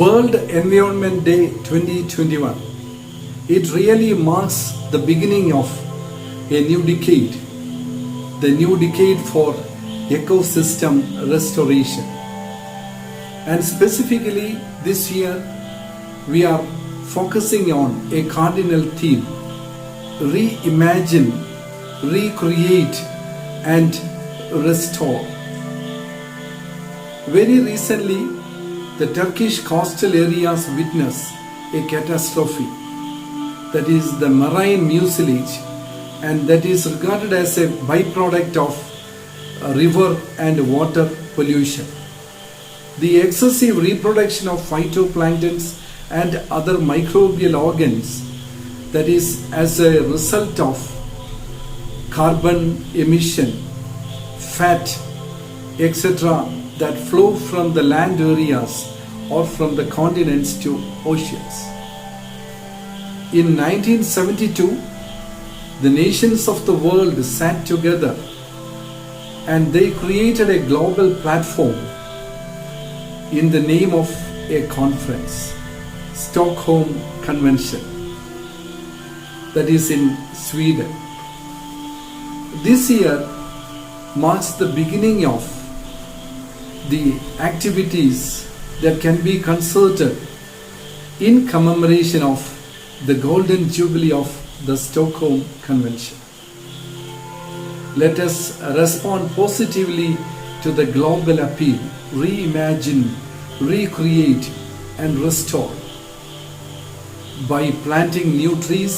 World Environment Day 2021. It really marks the beginning of a new decade, the new decade for ecosystem restoration. And specifically this year, we are focusing on a cardinal theme: reimagine, recreate, and restore. Very recently, the Turkish coastal areas witnessed a catastrophe, that is the marine mucilage, and that is regarded as a byproduct of river and water pollution. The excessive reproduction of phytoplanktons and other microbial organs, that is as a result of carbon emission, fat, etc., that flow from the land areas or from the continents to oceans. In 1972, the nations of the world sat together and they created a global platform in the name of a conference, Stockholm Convention, that is in Sweden. This year marks the beginning of the activities that can be concerted in commemoration of the Golden Jubilee of the Stockholm Convention. Let us respond positively to the global appeal: reimagine, recreate, and restore, by planting new trees,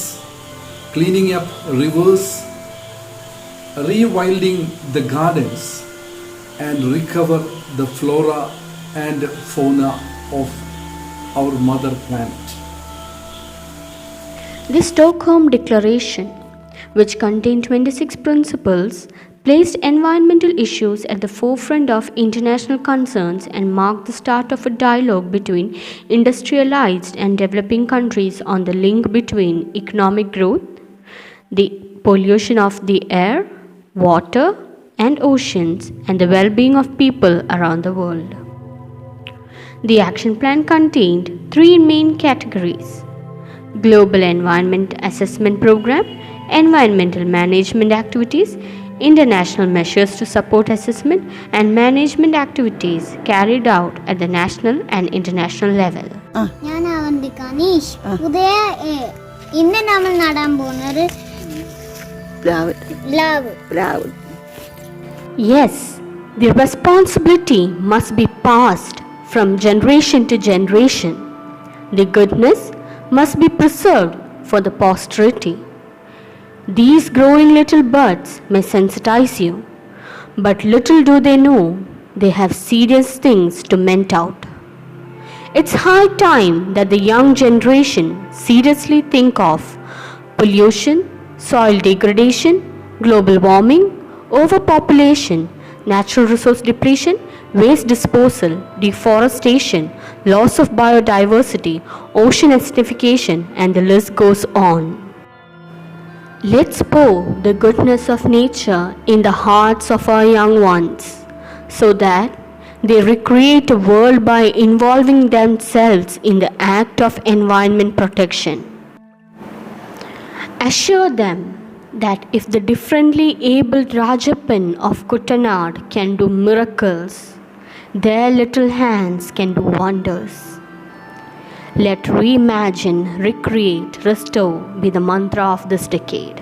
cleaning up rivers, rewilding the gardens, and recover the flora and fauna of our mother planet. The Stockholm Declaration, which contained 26 principles, placed environmental issues at the forefront of international concerns and marked the start of a dialogue between industrialized and developing countries on the link between economic growth, the pollution of the air, water, and oceans, and the well-being of people around the world. The action plan contained three main categories: Global Environment Assessment Program, Environmental Management Activities, International Measures to Support Assessment and Management Activities carried out at the national and international level. ഞാൻ അവന്റെ കനീഷ് ഉദയ ഇന്ന് നമ്മൾ നടാൻ പോകുന്നത് പ്ലാവ്. Yes, the responsibility must be passed from generation to generation. The goodness must be preserved for the posterity. These growing little buds may sensitize you, but little do they know they have serious things to mend out. It's high time that the young generation seriously think of pollution, soil degradation, global warming, overpopulation, natural resource depletion, waste disposal, deforestation, loss of biodiversity, ocean acidification, and the list goes on. Let's pour the goodness of nature in the hearts of our young ones so that they recreate a world by involving themselves in the act of environment protection. Assure them that if the differently abled Rajappan of Kuttanad can do miracles, their little hands can do wonders. Let reimagine, recreate, restore be the mantra of this decade.